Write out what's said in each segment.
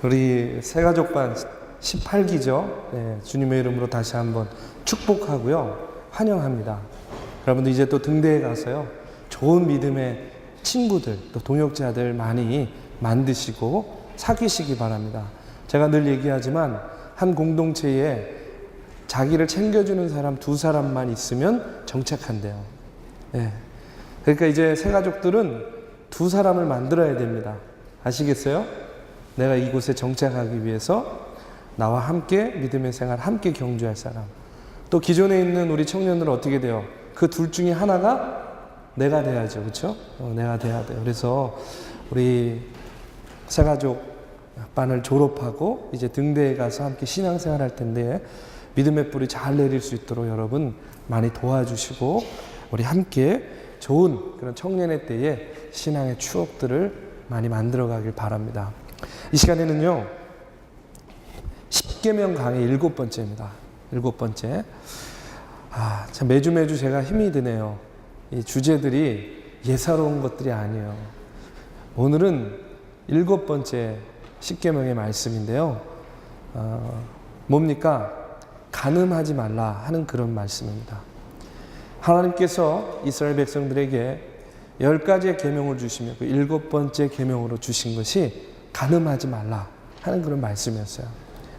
우리 새가족반 18기죠. 네, 주님의 이름으로 다시 한번 축복하고요. 환영합니다. 여러분들 이제 또 등대에 가서요. 좋은 믿음의 친구들, 또 동역자들 많이 만드시고 사귀시기 바랍니다. 제가 늘 얘기하지만 한 공동체에 자기를 챙겨주는 사람 2사람만 있으면 정착한대요. 네. 그러니까 이제 새가족들은 2사람을 만들어야 됩니다. 아시겠어요? 내가 이곳에 정착하기 위해서 나와 함께 믿음의 생활, 함께 경주할 사람. 또 기존에 있는 우리 청년들은 어떻게 돼요? 그 둘 중에 하나가 내가 돼야죠. 그렇죠? 내가 돼야 돼요. 그래서 우리 새가족 반을 졸업하고 이제 등대에 가서 함께 신앙생활 할 텐데 믿음의 뿌리 잘 내릴 수 있도록 여러분 많이 도와주시고 우리 함께 좋은 그런 청년의 때에 신앙의 추억들을 많이 만들어 가길 바랍니다. 이 시간에는요, 10계명 강의 7번째입니다. 7번째. 참 매주 제가 힘이 드네요. 이 주제들이 예사로운 것들이 아니에요. 오늘은 7번째 10계명의 말씀인데요. 뭡니까? 간음하지 말라 하는 그런 말씀입니다. 하나님께서 이스라엘 백성들에게 10가지의 계명을 주시며 그 7번째 계명으로 주신 것이 간음하지 말라 하는 그런 말씀이었어요.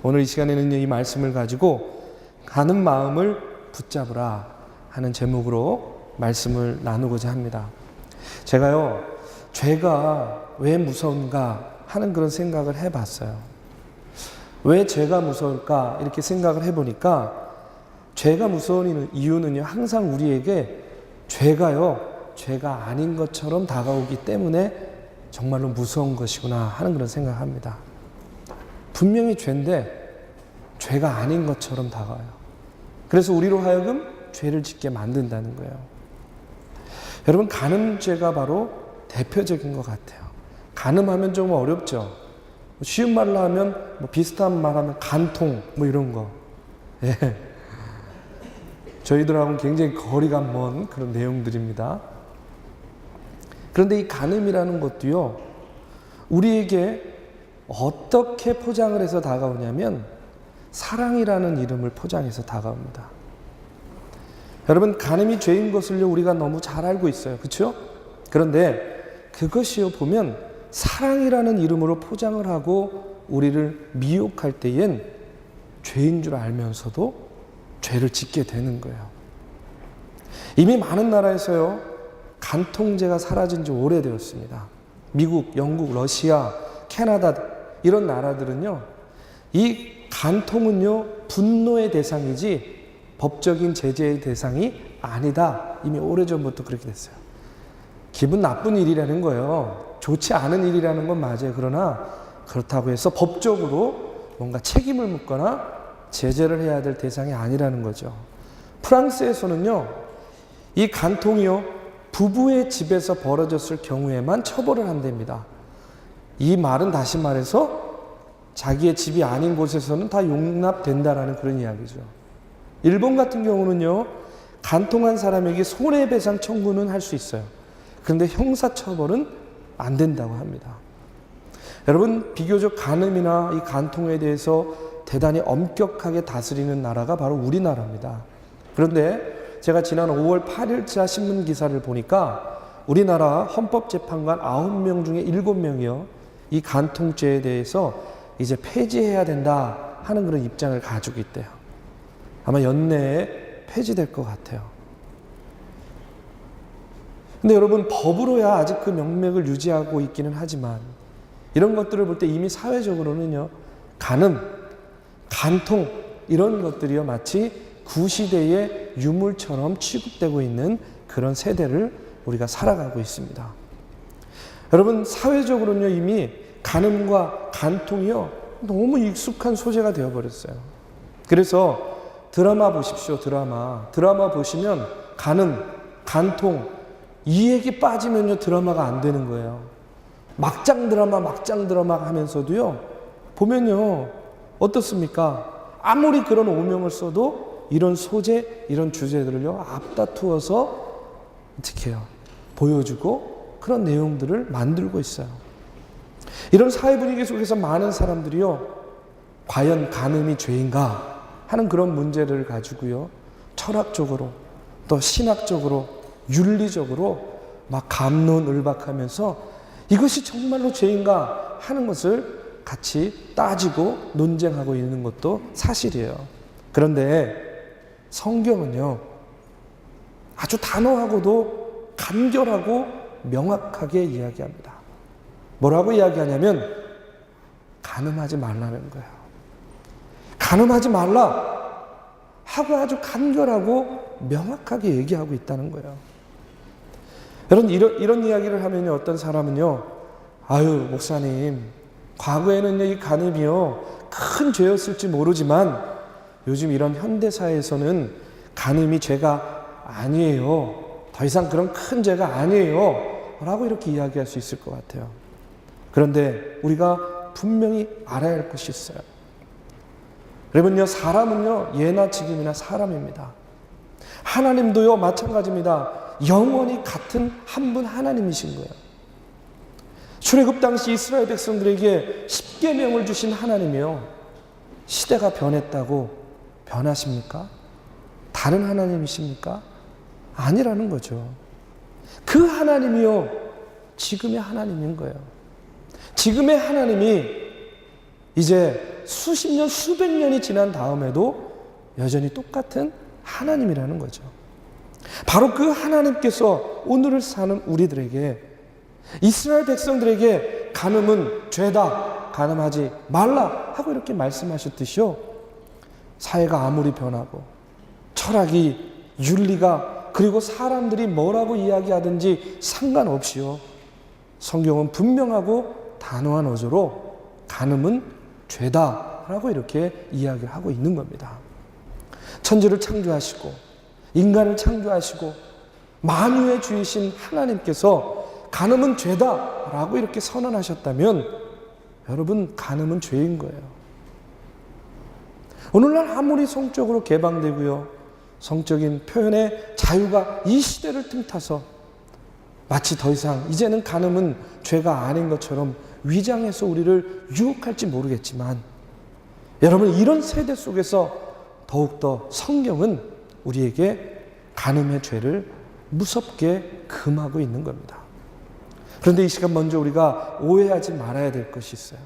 오늘 이 시간에는 이 말씀을 가지고 가는 마음을 붙잡으라 하는 제목으로 말씀을 나누고자 합니다. 제가요, 죄가 왜 무서운가 하는 그런 생각을 해봤어요. 왜 죄가 무서울까 이렇게 생각을 해보니까 죄가 무서운 이유는요, 항상 우리에게 죄가 아닌 것처럼 다가오기 때문에 정말로 무서운 것이구나 하는 그런 생각을 합니다. 분명히 죄인데 죄가 아닌 것처럼 다가와요. 그래서 우리로 하여금 죄를 짓게 만든다는 거예요. 여러분, 간음죄가 바로 대표적인 것 같아요. 간음하면 좀 어렵죠. 쉬운 말로 하면 비슷한 말하면 간통 이런 거. 예. 저희들하고는 굉장히 거리가 먼 그런 내용들입니다. 그런데 이 간음이라는 것도요, 우리에게 어떻게 포장을 해서 다가오냐면 사랑이라는 이름을 포장해서 다가옵니다. 여러분, 간음이 죄인 것을요 우리가 너무 잘 알고 있어요. 그렇죠? 그런데 그것이요 보면 사랑이라는 이름으로 포장을 하고 우리를 미혹할 때엔 죄인 줄 알면서도 죄를 짓게 되는 거예요. 이미 많은 나라에서요 간통죄가 사라진 지 오래되었습니다. 미국, 영국, 러시아, 캐나다 이런 나라들은요, 이 간통은요 분노의 대상이지 법적인 제재의 대상이 아니다. 이미 오래전부터 그렇게 됐어요. 기분 나쁜 일이라는 거예요. 좋지 않은 일이라는 건 맞아요. 그러나 그렇다고 해서 법적으로 뭔가 책임을 묻거나 제재를 해야 될 대상이 아니라는 거죠. 프랑스에서는요, 이 간통이요 부부의 집에서 벌어졌을 경우에만 처벌을 한답니다. 이 말은 다시 말해서 자기의 집이 아닌 곳에서는 다 용납된다라는 그런 이야기죠. 일본 같은 경우는요, 간통한 사람에게 손해배상 청구는 할 수 있어요. 그런데 형사처벌은 안 된다고 합니다. 여러분, 비교적 간음이나 이 간통에 대해서 대단히 엄격하게 다스리는 나라가 바로 우리나라입니다. 그런데 제가 지난 5월 8일자 신문 기사를 보니까 우리나라 헌법재판관 9명 중에 7명이요. 이 간통죄에 대해서 이제 폐지해야 된다 하는 그런 입장을 가지고 있대요. 아마 연내에 폐지될 것 같아요. 근데 여러분, 법으로야 아직 그 명맥을 유지하고 있기는 하지만 이런 것들을 볼 때 이미 사회적으로는요, 간음, 간통 이런 것들이요 마치 구시대의 유물처럼 취급되고 있는 그런 세대를 우리가 살아가고 있습니다. 여러분, 사회적으로는요 이미 간음과 간통이요 너무 익숙한 소재가 되어버렸어요. 그래서 드라마 보십시오. 드라마 보시면 간음, 간통 이 얘기 빠지면요 드라마가 안 되는 거예요. 막장 드라마 하면서도요 보면요 어떻습니까? 아무리 그런 오명을 써도 이런 소재, 이런 주제들을요 앞다투어서 어떻게 해요? 보여주고 그런 내용들을 만들고 있어요. 이런 사회 분위기 속에서 많은 사람들이요, 과연 간음이 죄인가 하는 그런 문제를 가지고요, 철학적으로 또 신학적으로 윤리적으로 막 갑론을박하면서 이것이 정말로 죄인가 하는 것을 같이 따지고 논쟁하고 있는 것도 사실이에요. 그런데 성경은요, 아주 단호하고도 간결하고 명확하게 이야기합니다. 뭐라고 이야기하냐면 간음하지 말라는 거예요. 간음하지 말라 하고 아주 간결하고 명확하게 얘기하고 있다는 거예요. 여러분, 이런 이야기를 하면요, 어떤 사람은요, 아유 목사님, 과거에는 이 간음이요 큰 죄였을지 모르지만 요즘 이런 현대사회에서는 간음이 죄가 아니에요, 더 이상 그런 큰 죄가 아니에요 라고 이렇게 이야기할 수 있을 것 같아요. 그런데 우리가 분명히 알아야 할 것이 있어요. 여러분요, 사람은요 예나 지금이나 사람입니다. 하나님도요 마찬가지입니다. 영원히 같은 한 분 하나님이신 거예요. 출애굽 당시 이스라엘 백성들에게 십계명을 주신 하나님이요, 시대가 변했다고 변하십니까? 다른 하나님이십니까? 아니라는 거죠. 그 하나님이요 지금의 하나님인 거예요. 지금의 하나님이 이제 수십 년, 수백 년이 지난 다음에도 여전히 똑같은 하나님이라는 거죠. 바로 그 하나님께서 오늘을 사는 우리들에게, 이스라엘 백성들에게 간음은 죄다, 간음하지 말라 하고 이렇게 말씀하셨듯이요, 사회가 아무리 변하고 철학이, 윤리가, 그리고 사람들이 뭐라고 이야기하든지 상관없이요, 성경은 분명하고 단호한 어조로 간음은 죄다라고 이렇게 이야기를 하고 있는 겁니다. 천지를 창조하시고 인간을 창조하시고 만유의 주이신 하나님께서 간음은 죄다라고 이렇게 선언하셨다면 여러분, 간음은 죄인 거예요. 오늘날 아무리 성적으로 개방되고요, 성적인 표현의 자유가 이 시대를 틈타서 마치 더 이상 이제는 간음은 죄가 아닌 것처럼 위장해서 우리를 유혹할지 모르겠지만, 여러분, 이런 세대 속에서 더욱더 성경은 우리에게 간음의 죄를 무섭게 금하고 있는 겁니다. 그런데 이 시간 먼저 우리가 오해하지 말아야 될 것이 있어요.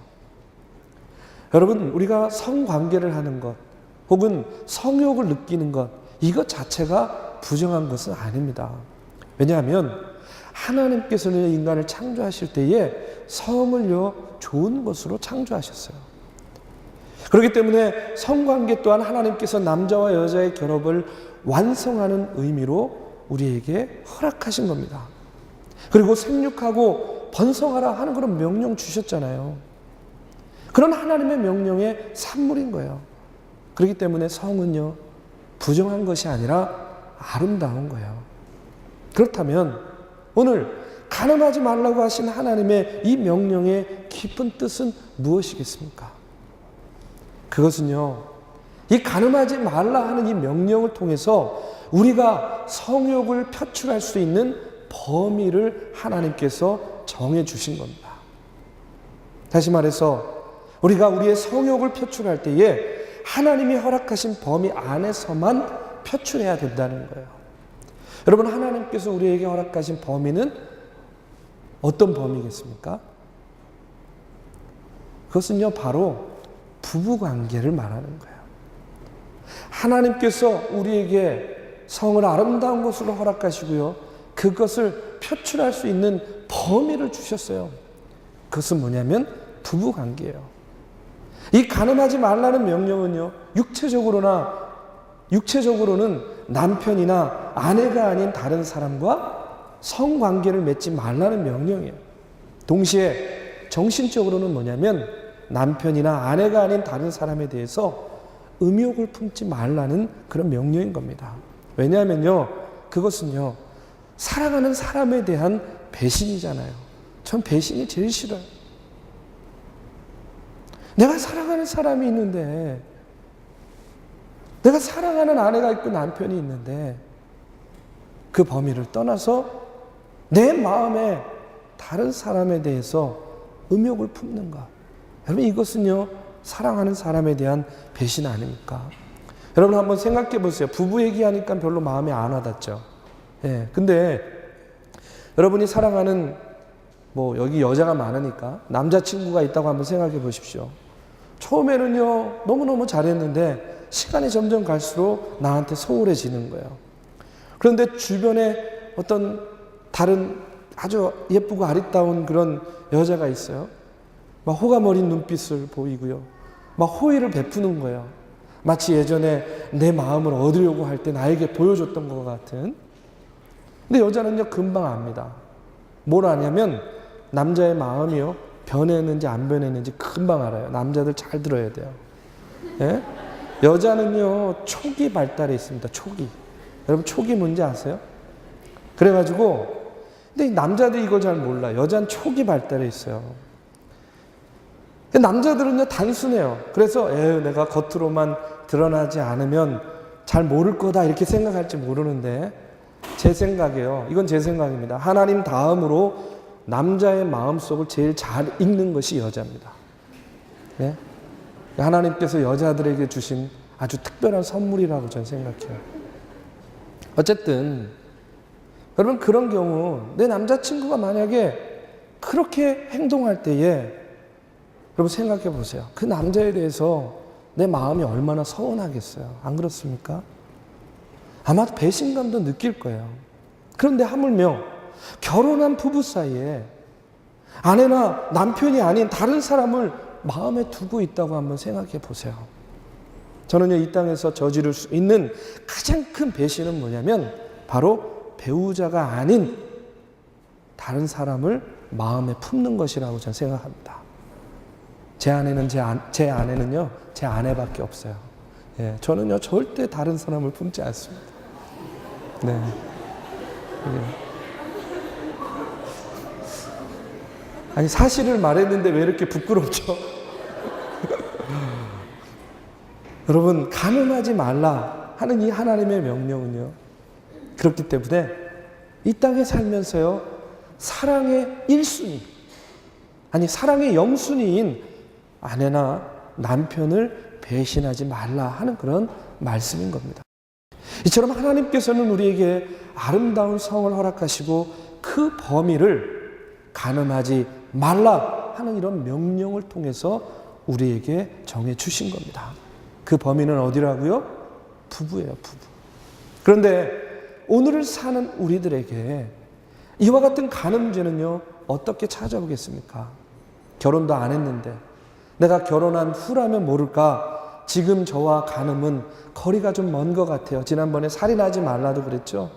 여러분, 우리가 성관계를 하는 것 혹은 성욕을 느끼는 것, 이것 자체가 부정한 것은 아닙니다. 왜냐하면 하나님께서는 인간을 창조하실 때에 성을요 좋은 것으로 창조하셨어요. 그렇기 때문에 성관계 또한 하나님께서 남자와 여자의 결합을 완성하는 의미로 우리에게 허락하신 겁니다. 그리고 생육하고 번성하라 하는 그런 명령 주셨잖아요. 그런 하나님의 명령의 산물인 거예요. 그렇기 때문에 성은요 부정한 것이 아니라 아름다운 거예요. 그렇다면 오늘 간음하지 말라고 하신 하나님의 이 명령의 깊은 뜻은 무엇이겠습니까? 그것은요, 이 간음하지 말라 하는 이 명령을 통해서 우리가 성욕을 표출할 수 있는 범위를 하나님께서 정해 주신 겁니다. 다시 말해서 우리가 우리의 성욕을 표출할 때에 하나님이 허락하신 범위 안에서만 표출해야 된다는 거예요. 여러분, 하나님께서 우리에게 허락하신 범위는 어떤 범위겠습니까? 그것은요 바로 부부관계를 말하는 거예요. 하나님께서 우리에게 성을 아름다운 것으로 허락하시고요, 그것을 표출할 수 있는 범위를 주셨어요. 그것은 뭐냐면 부부관계예요. 이 간음하지 말라는 명령은요, 육체적으로는 남편이나 아내가 아닌 다른 사람과 성관계를 맺지 말라는 명령이에요. 동시에 정신적으로는 뭐냐면 남편이나 아내가 아닌 다른 사람에 대해서 음욕을 품지 말라는 그런 명령인 겁니다. 왜냐하면요, 그것은요 사랑하는 사람에 대한 배신이잖아요. 전 배신이 제일 싫어요. 내가 사랑하는 사람이 있는데, 내가 사랑하는 아내가 있고 남편이 있는데 그 범위를 떠나서 내 마음에 다른 사람에 대해서 음욕을 품는가? 여러분 이것은요 사랑하는 사람에 대한 배신 아닙니까? 여러분 한번 생각해 보세요. 부부 얘기하니까 별로 마음에 안 와닿죠. 예, 근데 여러분이 사랑하는 여기 여자가 많으니까 남자친구가 있다고 한번 생각해 보십시오. 처음에는요 너무너무 잘했는데 시간이 점점 갈수록 나한테 소홀해지는 거예요. 그런데 주변에 어떤 다른 아주 예쁘고 아리따운 그런 여자가 있어요. 막 호감 어린 눈빛을 보이고요. 막 호의를 베푸는 거예요. 마치 예전에 내 마음을 얻으려고 할 때 나에게 보여줬던 것 같은. 근데 여자는요 금방 압니다. 뭘 아냐면 남자의 마음이요 변했는지 안 변했는지 금방 알아요. 남자들 잘 들어야 돼요. 예? 여자는요 촉이 발달해 있습니다. 촉이. 여러분 촉이 뭔지 아세요? 그래가지고 근데 남자들이 이걸 잘 몰라. 여자는 촉이 발달해 있어요. 남자들은요 단순해요. 그래서 내가 겉으로만 드러나지 않으면 잘 모를 거다 이렇게 생각할지 모르는데 제 생각이에요. 이건 제 생각입니다. 하나님 다음으로 남자의 마음속을 제일 잘 읽는 것이 여자입니다. 네? 하나님께서 여자들에게 주신 아주 특별한 선물이라고 저는 생각해요. 어쨌든 여러분 그런 경우 내 남자친구가 만약에 그렇게 행동할 때에 여러분 생각해 보세요. 그 남자에 대해서 내 마음이 얼마나 서운하겠어요. 안 그렇습니까? 아마 배신감도 느낄 거예요. 그런데 하물며 결혼한 부부 사이에 아내나 남편이 아닌 다른 사람을 마음에 두고 있다고 한번 생각해 보세요. 저는요 이 땅에서 저지를 수 있는 가장 큰 배신은 뭐냐면 바로 배우자가 아닌 다른 사람을 마음에 품는 것이라고 저는 생각합니다. 제 아내는요 제 아내밖에 없어요. 예, 저는요 절대 다른 사람을 품지 않습니다. 네. 예. 아니 사실을 말했는데 왜 이렇게 부끄럽죠? 여러분 간음하지 말라 하는 이 하나님의 명령은요 그렇기 때문에 이 땅에 살면서요 사랑의 1순위 아니 사랑의 0순위인 아내나 남편을 배신하지 말라 하는 그런 말씀인 겁니다. 이처럼 하나님께서는 우리에게 아름다운 성을 허락하시고 그 범위를 간음하지 말라 하는 이런 명령을 통해서 우리에게 정해 주신 겁니다. 그 범위는 어디라고요? 부부예요, 부부. 그런데 오늘을 사는 우리들에게 이와 같은 간음죄는요, 어떻게 찾아오겠습니까? 결혼도 안 했는데, 내가 결혼한 후라면 모를까, 지금 저와 간음은 거리가 좀 먼 것 같아요. 지난번에 살인하지 말라도 그랬죠?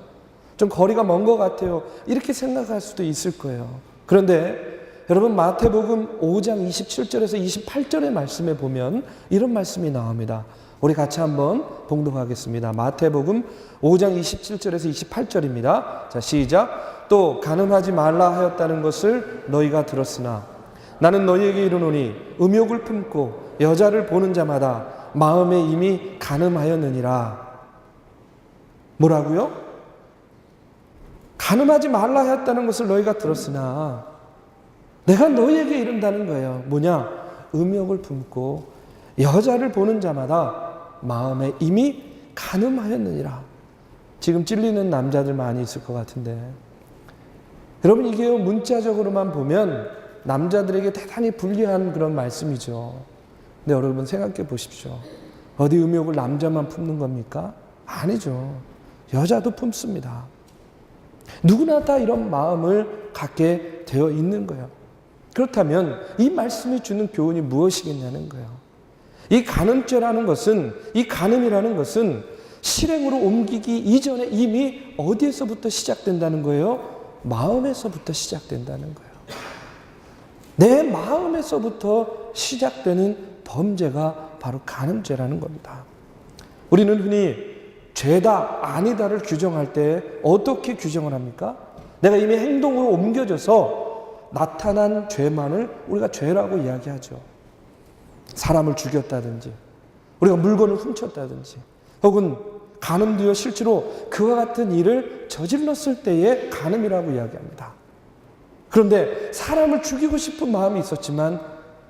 좀 거리가 먼 것 같아요. 이렇게 생각할 수도 있을 거예요. 그런데 여러분 마태복음 5장 27절에서 28절의 말씀에 보면 이런 말씀이 나옵니다. 우리 같이 한번 봉독하겠습니다. 마태복음 5장 27절에서 28절입니다. 자, 시작. 또 간음하지 말라 하였다는 것을 너희가 들었으나 나는 너희에게 이르노니 음욕을 품고 여자를 보는 자마다 마음에 이미 간음하였느니라. 뭐라고요? 간음하지 말라 하였다는 것을 너희가 들었으나 내가 너희에게 이른다는 거예요. 뭐냐? 음욕을 품고 여자를 보는 자마다 마음에 이미 간음하였느니라. 지금 찔리는 남자들 많이 있을 것 같은데 여러분 이게 문자적으로만 보면 남자들에게 대단히 불리한 그런 말씀이죠. 근데 여러분 생각해 보십시오. 어디 음욕을 남자만 품는 겁니까? 아니죠. 여자도 품습니다. 누구나 다 이런 마음을 갖게 되어 있는 거예요. 그렇다면 이 말씀이 주는 교훈이 무엇이겠냐는 거예요. 이 간음죄라는 것은, 이 간음이라는 것은 실행으로 옮기기 이전에 이미 어디에서부터 시작된다는 거예요? 마음에서부터 시작된다는 거예요. 내 마음에서부터 시작되는 범죄가 바로 간음죄라는 겁니다. 우리는 흔히 죄다, 아니다를 규정할 때 어떻게 규정을 합니까? 내가 이미 행동으로 옮겨져서 나타난 죄만을 우리가 죄라고 이야기하죠. 사람을 죽였다든지, 우리가 물건을 훔쳤다든지, 혹은 간음도요 실제로 그와 같은 일을 저질렀을 때의 간음이라고 이야기합니다. 그런데 사람을 죽이고 싶은 마음이 있었지만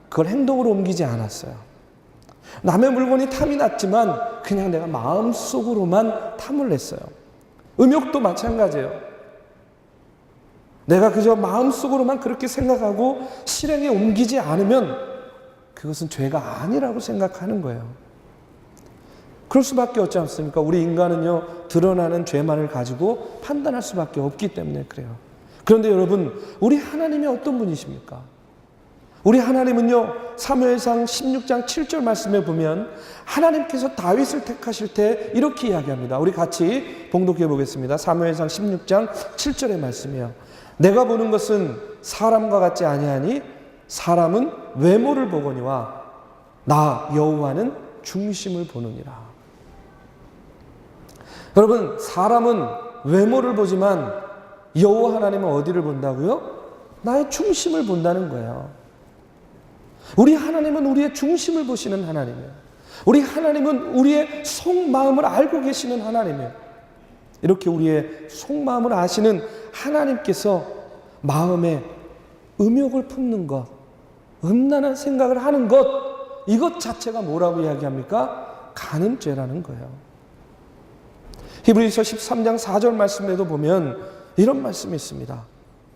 그걸 행동으로 옮기지 않았어요. 남의 물건이 탐이 났지만 그냥 내가 마음속으로만 탐을 냈어요. 음욕도 마찬가지예요. 내가 그저 마음속으로만 그렇게 생각하고 실행에 옮기지 않으면 그것은 죄가 아니라고 생각하는 거예요. 그럴 수밖에 없지 않습니까? 우리 인간은요, 드러나는 죄만을 가지고 판단할 수밖에 없기 때문에 그래요. 그런데 여러분, 우리 하나님이 어떤 분이십니까? 우리 하나님은요, 사무엘상 16장 7절 말씀에 보면 하나님께서 다윗을 택하실 때 이렇게 이야기합니다. 우리 같이 봉독해 보겠습니다. 사무엘상 16장 7절의 말씀이에요. 내가 보는 것은 사람과 같지 아니하니 사람은 외모를 보거니와 나 여호와는 중심을 보느니라. 여러분, 사람은 외모를 보지만 여호와 하나님은 어디를 본다고요? 나의 중심을 본다는 거예요. 우리 하나님은 우리의 중심을 보시는 하나님이에요. 우리 하나님은 우리의 속마음을 알고 계시는 하나님이에요. 이렇게 우리의 속마음을 아시는 하나님께서 마음에 음욕을 품는 것, 음란한 생각을 하는 것, 이것 자체가 뭐라고 이야기합니까? 간음죄라는 거예요. 히브리서 13장 4절 말씀에도 보면 이런 말씀이 있습니다.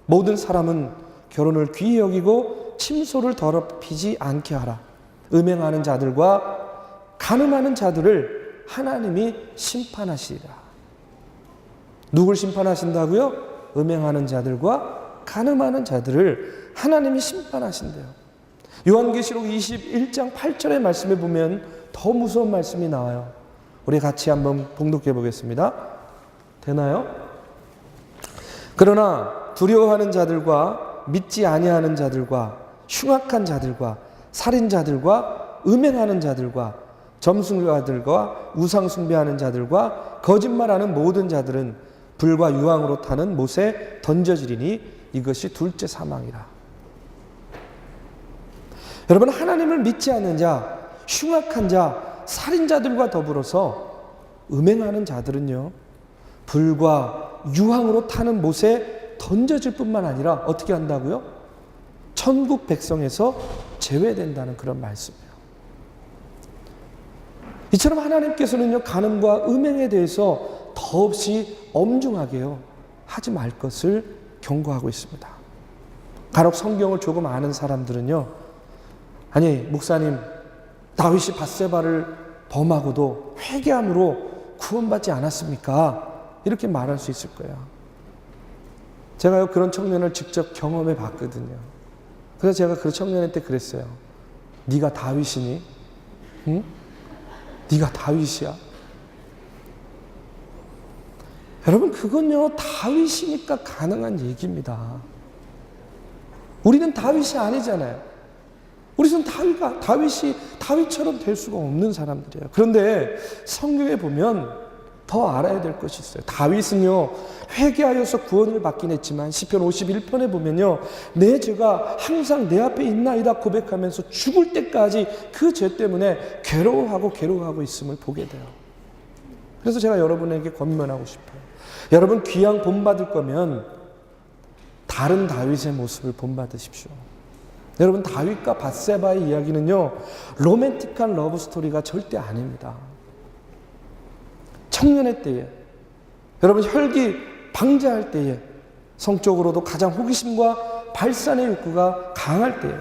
모든 사람은 결혼을 귀히 여기고 침소를 더럽히지 않게 하라. 음행하는 자들과 간음하는 자들을 하나님이 심판하시리라. 누굴 심판하신다고요? 음행하는 자들과 간음하는 자들을 하나님이 심판하신대요. 요한계시록 21장 8절의 말씀에 보면 더 무서운 말씀이 나와요. 우리 같이 한번 봉독해 보겠습니다. 되나요? 그러나 두려워하는 자들과 믿지 아니하는 자들과 흉악한 자들과 살인자들과 음행하는 자들과 점술가들과 우상숭배하는 자들과 거짓말하는 모든 자들은 불과 유황으로 타는 못에 던져지리니 이것이 둘째 사망이라. 여러분, 하나님을 믿지 않는 자, 흉악한 자, 살인자들과 더불어서 음행하는 자들은요, 불과 유황으로 타는 못에 던져질 뿐만 아니라 어떻게 한다고요? 천국 백성에서 제외된다는 그런 말씀이에요. 이처럼 하나님께서는요, 간음과 음행에 대해서 더없이 엄중하게요, 하지 말 것을 경고하고 있습니다. 간혹 성경을 조금 아는 사람들은요, 아니 목사님, 다윗이 밧세바를 범하고도 회개함으로 구원받지 않았습니까? 이렇게 말할 수 있을 거예요. 제가요, 그런 청년을 직접 경험해 봤거든요. 그래서 제가 그 청년한테 그랬어요. 네가 다윗이니? 응? 네가 다윗이야? 여러분, 그건요, 다윗이니까 가능한 얘기입니다. 우리는 다윗이 아니잖아요. 우리는 다윗이 다윗처럼 될 수가 없는 사람들이에요. 그런데 성경에 보면 더 알아야 될 것이 있어요. 다윗은요, 회개하여서 구원을 받긴 했지만 시편 51편에 보면요, 내 죄가 항상 내 앞에 있나이다 고백하면서 죽을 때까지 그 죄 때문에 괴로워하고 있음을 보게 돼요. 그래서 제가 여러분에게 권면하고 싶어요. 여러분, 귀양 본받을 거면 다른 다윗의 모습을 본받으십시오. 여러분, 다윗과 밧세바의 이야기는요, 로맨틱한 러브 스토리가 절대 아닙니다. 청년의 때에, 여러분 혈기 방자할 때에, 성적으로도 가장 호기심과 발산의 욕구가 강할 때에,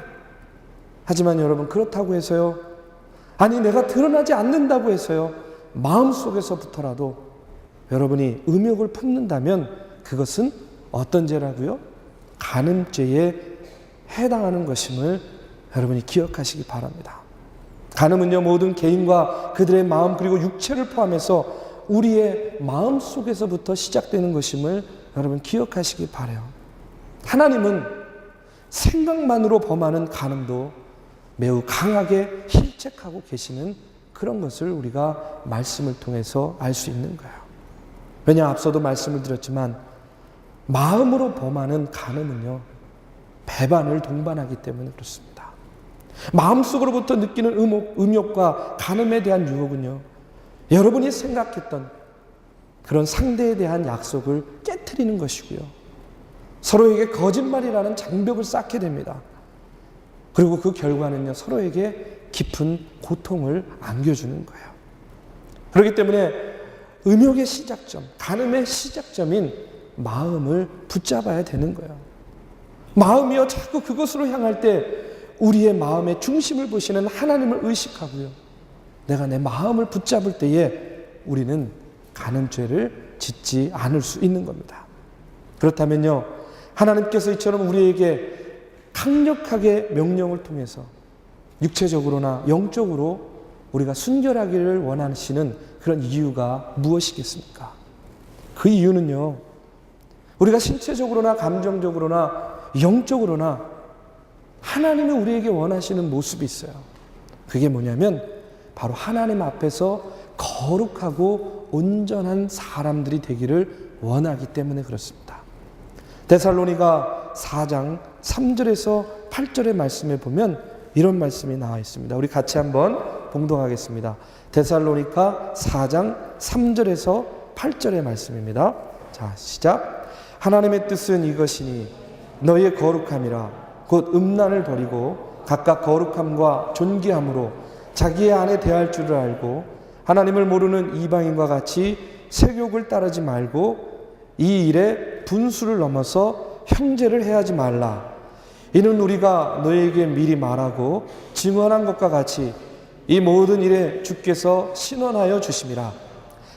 하지만 여러분, 그렇다고 해서요, 아니 내가 드러나지 않는다고 해서요, 마음속에서부터라도 여러분이 음욕을 품는다면 그것은 어떤 죄라고요? 간음죄에 해당하는 것임을 여러분이 기억하시기 바랍니다. 간음은요, 모든 개인과 그들의 마음 그리고 육체를 포함해서 우리의 마음 속에서부터 시작되는 것임을 여러분 기억하시기 바라요. 하나님은 생각만으로 범하는 간음도 매우 강하게 힐책하고 계시는 그런 것을 우리가 말씀을 통해서 알 수 있는 거예요. 왜냐, 앞서도 말씀을 드렸지만 마음으로 범하는 간음은요, 배반을 동반하기 때문에 그렇습니다. 마음속으로부터 느끼는 음욕과 간음에 대한 유혹은요, 여러분이 생각했던 그런 상대에 대한 약속을 깨트리는 것이고요, 서로에게 거짓말이라는 장벽을 쌓게 됩니다. 그리고 그 결과는요, 서로에게 깊은 고통을 안겨주는 거예요. 그렇기 때문에 음욕의 시작점, 간음의 시작점인 마음을 붙잡아야 되는 거예요. 마음이요, 자꾸 그것으로 향할 때 우리의 마음의 중심을 보시는 하나님을 의식하고요, 내가 내 마음을 붙잡을 때에 우리는 간음죄를 짓지 않을 수 있는 겁니다. 그렇다면요, 하나님께서 이처럼 우리에게 강력하게 명령을 통해서 육체적으로나 영적으로 우리가 순결하기를 원하시는 그런 이유가 무엇이겠습니까? 그 이유는요, 우리가 신체적으로나 감정적으로나 영적으로나 하나님이 우리에게 원하시는 모습이 있어요. 그게 뭐냐면 바로 하나님 앞에서 거룩하고 온전한 사람들이 되기를 원하기 때문에 그렇습니다. 데살로니가 4장 3절에서 8절의 말씀에 보면 이런 말씀이 나와 있습니다. 우리 같이 한번 봉독하겠습니다. 데살로니가 4장 3절에서 8절의 말씀입니다. 자, 시작. 하나님의 뜻은 이것이니 너희의 거룩함이라 곧 음란을 버리고 각각 거룩함과 존귀함으로 자기의 안에 대할 줄을 알고 하나님을 모르는 이방인과 같이 세욕을 따르지 말고 이 일에 분수를 넘어서 형제를 해하지 말라. 이는 우리가 너희에게 미리 말하고 증언한 것과 같이 이 모든 일에 주께서 신원하여 주심이라.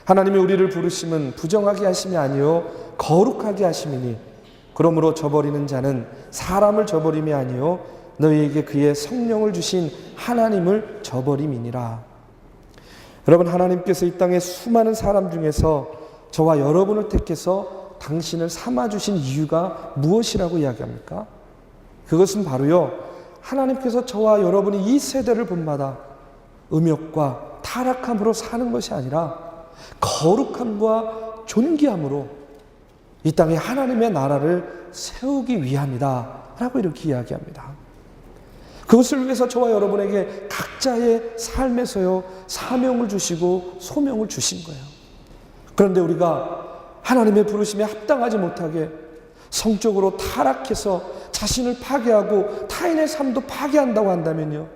하나님이 우리를 부르심은 부정하게 하심이 아니요 거룩하게 하심이니 그러므로 저버리는 자는 사람을 저버림이 아니요 너희에게 그의 성령을 주신 하나님을 저버림이니라. 여러분, 하나님께서 이 땅의 수많은 사람 중에서 저와 여러분을 택해서 당신을 삼아주신 이유가 무엇이라고 이야기합니까? 그것은 바로요, 하나님께서 저와 여러분이 이 세대를 본받아 음욕과 타락함으로 사는 것이 아니라 거룩함과 존귀함으로 이 땅에 하나님의 나라를 세우기 위함이다 라고 이렇게 이야기합니다. 그것을 위해서 저와 여러분에게 각자의 삶에서요 사명을 주시고 소명을 주신 거예요. 그런데 우리가 하나님의 부르심에 합당하지 못하게 성적으로 타락해서 자신을 파괴하고 타인의 삶도 파괴한다고 한다면요,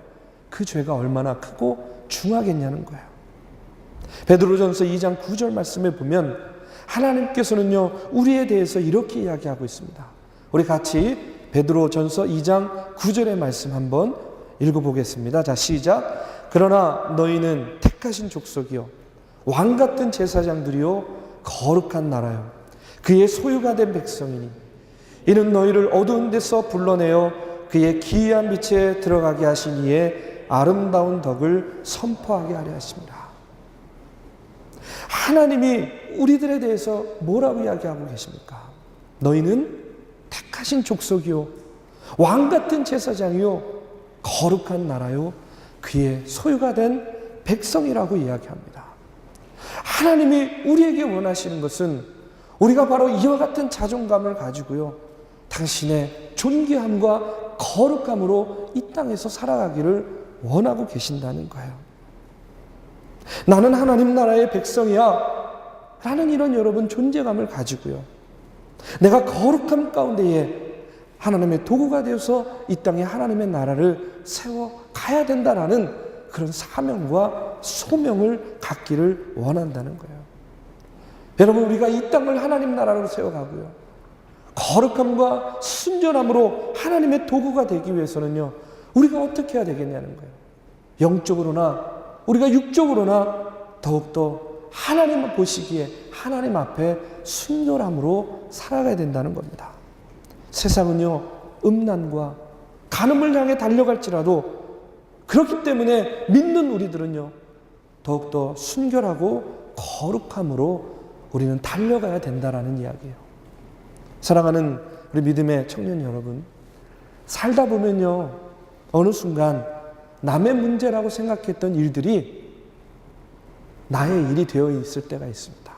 그 죄가 얼마나 크고 중하겠냐는 거예요. 베드로전서 2장 9절 말씀에 보면 하나님께서는요 우리에 대해서 이렇게 이야기하고 있습니다. 우리 같이 베드로전서 2장 9절의 말씀 한번 읽어보겠습니다. 자, 시작. 그러나 너희는 택하신 족속이요 왕같은 제사장들이요 거룩한 나라요 그의 소유가 된 백성이니 이는 너희를 어두운 데서 불러내어 그의 기이한 빛에 들어가게 하신 이의 아름다운 덕을 선포하게 하려 하십니다. 하나님이 우리들에 대해서 뭐라고 이야기하고 계십니까? 너희는 택하신 족속이요 왕같은 제사장이요 거룩한 나라요 그의 소유가 된 백성이라고 이야기합니다. 하나님이 우리에게 원하시는 것은 우리가 바로 이와 같은 자존감을 가지고요 당신의 존귀함과 거룩함으로 이 땅에서 살아가기를 원하고 계신다는 거예요. 나는 하나님 나라의 백성이야 라는 이런 여러분 존재감을 가지고요 내가 거룩함 가운데에 하나님의 도구가 되어서 이 땅에 하나님의 나라를 세워가야 된다라는 그런 사명과 소명을 갖기를 원한다는 거예요. 여러분, 우리가 이 땅을 하나님 나라로 세워가고요 거룩함과 순전함으로 하나님의 도구가 되기 위해서는요 우리가 어떻게 해야 되겠냐는 거예요. 영적으로나 우리가 육적으로나 더욱더 하나님을 보시기에 하나님 앞에 순결함으로 살아가야 된다는 겁니다. 세상은요 음란과 간음을 향해 달려갈지라도 그렇기 때문에 믿는 우리들은요 더욱더 순결하고 거룩함으로 우리는 달려가야 된다라는 이야기예요. 사랑하는 우리 믿음의 청년 여러분, 살다 보면요 어느 순간 남의 문제라고 생각했던 일들이 나의 일이 되어 있을 때가 있습니다.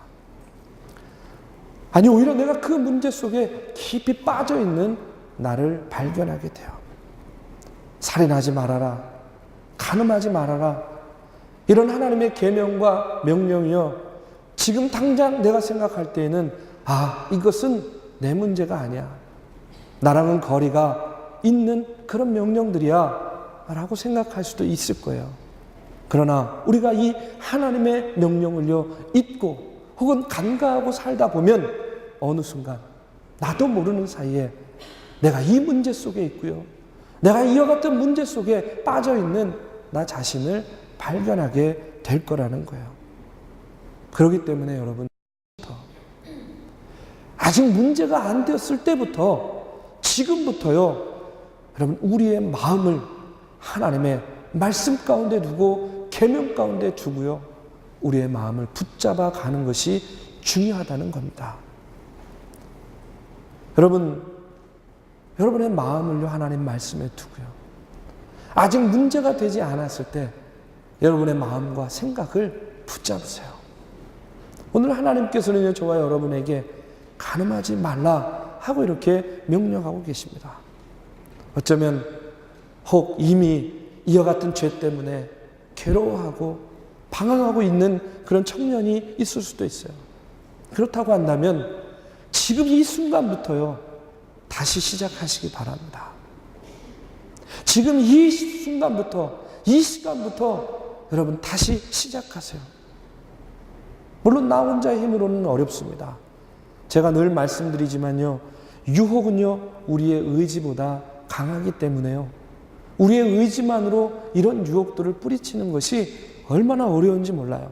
아니, 오히려 내가 그 문제 속에 깊이 빠져 있는 나를 발견하게 돼요. 살인하지 말아라, 간음하지 말아라, 이런 하나님의 계명과 명령이요 지금 당장 내가 생각할 때에는 이것은 내 문제가 아니야, 나랑은 거리가 있는 그런 명령들이야 라고 생각할 수도 있을 거예요. 그러나 우리가 이 하나님의 명령을요 잊고 혹은 간과하고 살다 보면 어느 순간 나도 모르는 사이에 내가 이 문제 속에 있고요, 내가 이와 같은 문제 속에 빠져있는 나 자신을 발견하게 될 거라는 거예요. 그렇기 때문에 여러분, 아직 문제가 안 되었을 때부터, 지금부터요, 여러분 우리의 마음을 하나님의 말씀 가운데 두고 계명 가운데 두고요, 우리의 마음을 붙잡아 가는 것이 중요하다는 겁니다. 여러분의 마음을요 하나님 말씀에 두고요, 아직 문제가 되지 않았을 때 여러분의 마음과 생각을 붙잡으세요. 오늘 하나님께서는 저와 여러분에게 간음하지 말라 하고 이렇게 명령하고 계십니다. 어쩌면 혹 이미 이와 같은 죄 때문에 괴로워하고 방황하고 있는 그런 청년이 있을 수도 있어요. 그렇다고 한다면 지금 이 순간부터요 다시 시작하시기 바랍니다. 지금 이 순간부터, 이 시간부터 여러분 다시 시작하세요. 물론 나 혼자의 힘으로는 어렵습니다. 제가 늘 말씀드리지만요, 유혹은요 우리의 의지보다 강하기 때문에요, 우리의 의지만으로 이런 유혹들을 뿌리치는 것이 얼마나 어려운지 몰라요.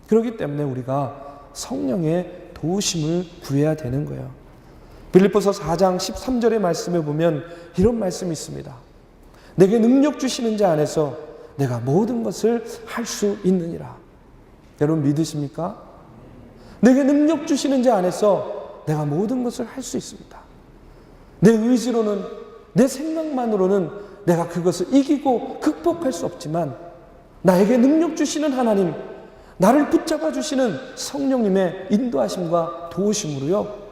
그렇기 때문에 우리가 성령의 도우심을 구해야 되는 거예요. 빌립보서 4장 13절의 말씀에 보면 이런 말씀이 있습니다. 내게 능력 주시는 자 안에서 내가 모든 것을 할 수 있느니라. 여러분 믿으십니까? 내게 능력 주시는 자 안에서 내가 모든 것을 할 수 있습니다. 내 의지로는, 내 생각만으로는 내가 그것을 이기고 극복할 수 없지만 나에게 능력 주시는 하나님, 나를 붙잡아 주시는 성령님의 인도하심과 도우심으로요,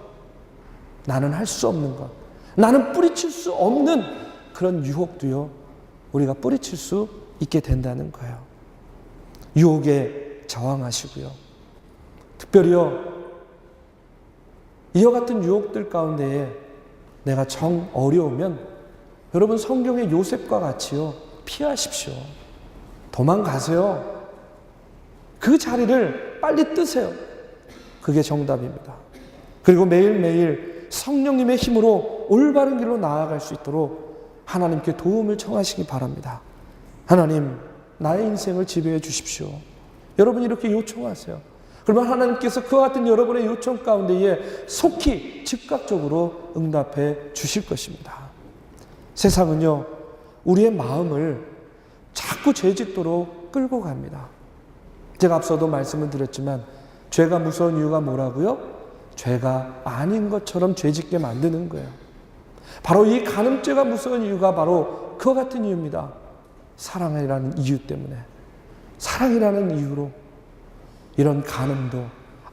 나는 할 수 없는 것, 나는 뿌리칠 수 없는 그런 유혹도요 우리가 뿌리칠 수 있게 된다는 거예요. 유혹에 저항하시고요, 특별히요 이와 같은 유혹들 가운데에 내가 정 어려우면 여러분 성경의 요셉과 같이요 피하십시오. 도망가세요. 그 자리를 빨리 뜨세요. 그게 정답입니다. 그리고 매일매일 성령님의 힘으로 올바른 길로 나아갈 수 있도록 하나님께 도움을 청하시기 바랍니다. 하나님, 나의 인생을 지배해 주십시오. 여러분 이렇게 요청하세요. 그러면 하나님께서 그와 같은 여러분의 요청 가운데에 속히 즉각적으로 응답해 주실 것입니다. 세상은요 우리의 마음을 자꾸 죄짓도로 끌고 갑니다. 제가 앞서도 말씀을 드렸지만 죄가 무서운 이유가 뭐라고요? 죄가 아닌 것처럼 죄짓게 만드는 거예요. 바로 이 간음죄가 무서운 이유가 바로 그와 같은 이유입니다. 사랑이라는 이유 때문에, 사랑이라는 이유로 이런 간음도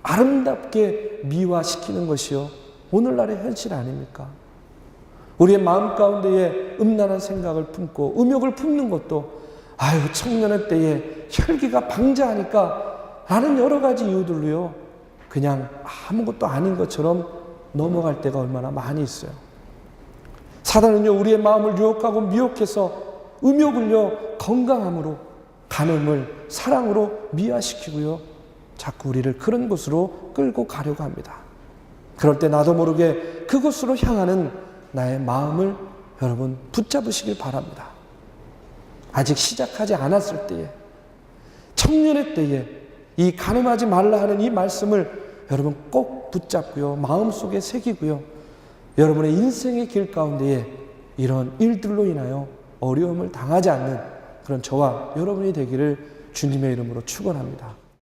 아름답게 미화시키는 것이요 오늘날의 현실 아닙니까? 우리의 마음 가운데에 음란한 생각을 품고 음욕을 품는 것도 아유 청년의 때에 혈기가 방자하니까 라는 여러 가지 이유들로요 그냥 아무것도 아닌 것처럼 넘어갈 때가 얼마나 많이 있어요. 사단은요 우리의 마음을 유혹하고 미혹해서 음욕을요 건강함으로, 간음을 사랑으로 미화시키고요 자꾸 우리를 그런 곳으로 끌고 가려고 합니다. 그럴 때 나도 모르게 그곳으로 향하는 나의 마음을 여러분 붙잡으시길 바랍니다. 아직 시작하지 않았을 때에, 청년의 때에 이 간음하지 말라 하는 이 말씀을 여러분 꼭 붙잡고요 마음속에 새기고요 여러분의 인생의 길 가운데에 이런 일들로 인하여 어려움을 당하지 않는 그런 저와 여러분이 되기를 주님의 이름으로 축원합니다.